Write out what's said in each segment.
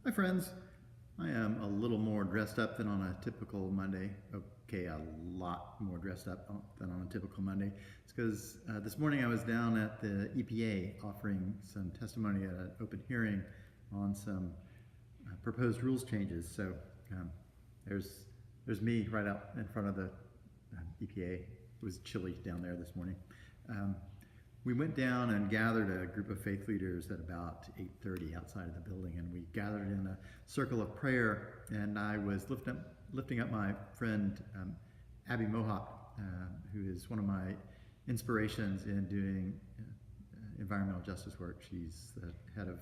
Hi, friends. I am a little more dressed up than on a typical Monday. Okay, a lot more dressed up than on a typical Monday. It's because this morning I was down at the EPA offering some testimony at an open hearing on some proposed rules changes. So um, there's me right out in front of the EPA. It was chilly down there this morning. We went down and gathered a group of faith leaders at about 8:30 outside of the building, and we gathered in a circle of prayer, and I was lifting up my friend Abby Mohawk, who is one of my inspirations in doing environmental justice work. She's the head of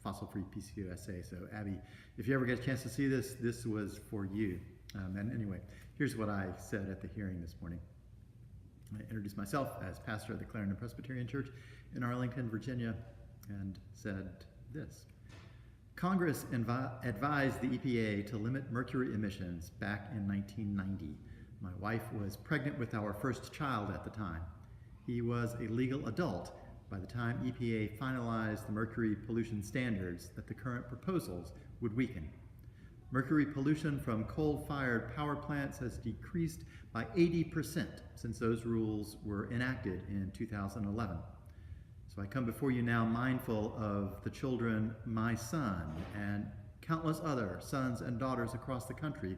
Fossil-Free PCUSA. So Abby, if you ever get a chance to see this, this was for you. And anyway, here's what I said at the hearing this morning. I introduced myself as pastor of the Clarendon Presbyterian Church in Arlington, Virginia, and said this. Congress advised the EPA to limit mercury emissions back in 1990. My wife was pregnant with our first child at the time. He was a legal adult by the time EPA finalized the mercury pollution standards that the current proposals would weaken. Mercury pollution from coal-fired power plants has decreased by 80% since those rules were enacted in 2011. So I come before you now mindful of the children my son and countless other sons and daughters across the country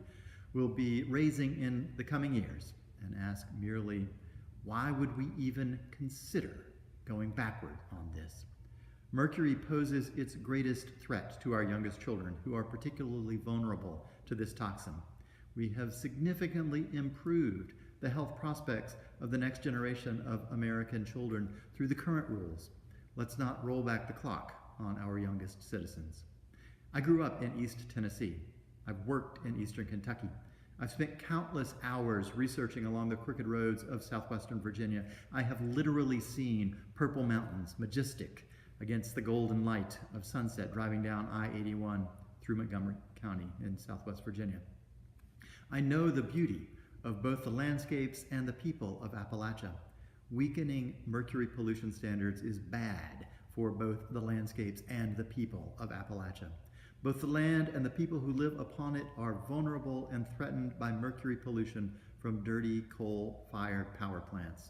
will be raising in the coming years, and ask merely, why would we even consider going backward on this? Mercury poses its greatest threat to our youngest children, who are particularly vulnerable to this toxin. We have significantly improved the health prospects of the next generation of American children through the current rules. Let's not roll back the clock on our youngest citizens. I grew up in East Tennessee. I've worked in Eastern Kentucky. I've spent countless hours researching along the crooked roads of southwestern Virginia. I have literally seen Purple Mountains, majestic against the golden light of sunset, driving down I-81 through Montgomery County in southwest Virginia. I know the beauty of both the landscapes and the people of Appalachia. Weakening mercury pollution standards is bad for both the landscapes and the people of Appalachia. Both the land and the people who live upon it are vulnerable and threatened by mercury pollution from dirty coal-fired power plants,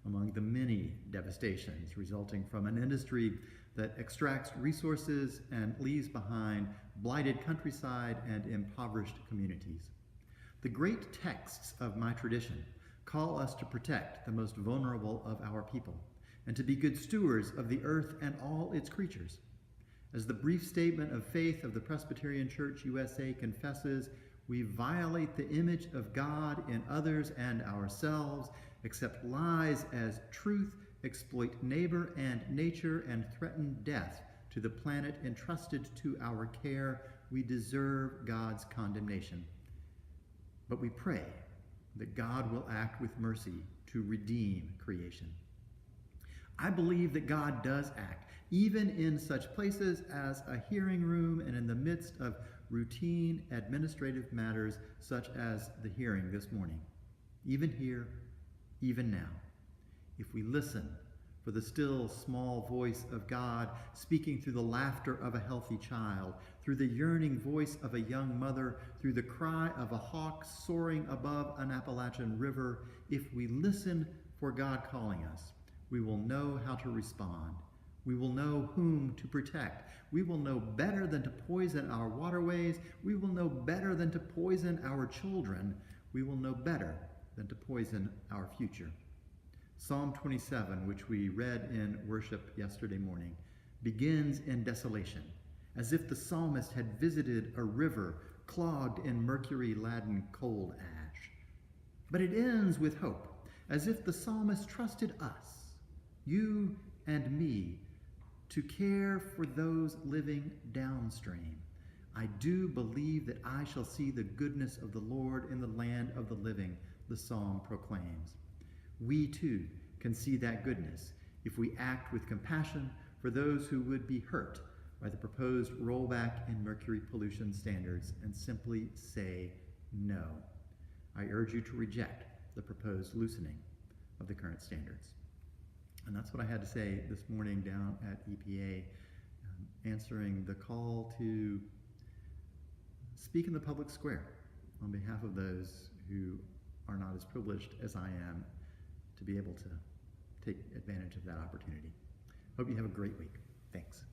among the many devastations resulting from an industry that extracts resources and leaves behind blighted countryside and impoverished communities. The great texts of my tradition call us to protect the most vulnerable of our people and to be good stewards of the earth and all its creatures. As the brief statement of faith of the Presbyterian Church USA confesses, we violate the image of God in others and ourselves, accept lies as truth, exploit neighbor and nature, and threaten death to the planet entrusted to our care. We deserve God's condemnation. But we pray that God will act with mercy to redeem creation. I believe that God does act, even in such places as a hearing room and in the midst of routine administrative matters such as the hearing this morning. Even here, even now, if we listen for the still small voice of God speaking through the laughter of a healthy child, through the yearning voice of a young mother, through the cry of a hawk soaring above an Appalachian river, if we listen for God calling us, we will know how to respond. We will know whom to protect. We will know better than to poison our waterways. We will know better than to poison our children. We will know better than to poison our future. Psalm 27, which we read in worship yesterday morning, begins in desolation, as if the psalmist had visited a river clogged in mercury-laden coal ash. But it ends with hope, as if the psalmist trusted us, you and me, to care for those living downstream. I do believe that I shall see the goodness of the Lord in the land of the living, the psalm proclaims. We too can see that goodness if we act with compassion for those who would be hurt by the proposed rollback in mercury pollution standards and simply say no. I urge you to reject the proposed loosening of the current standards. And that's what I had to say this morning down at EPA. answering the call to speak in the public square on behalf of those who are not as privileged as I am to be able to take advantage of that opportunity. Hope you have a great week. Thanks.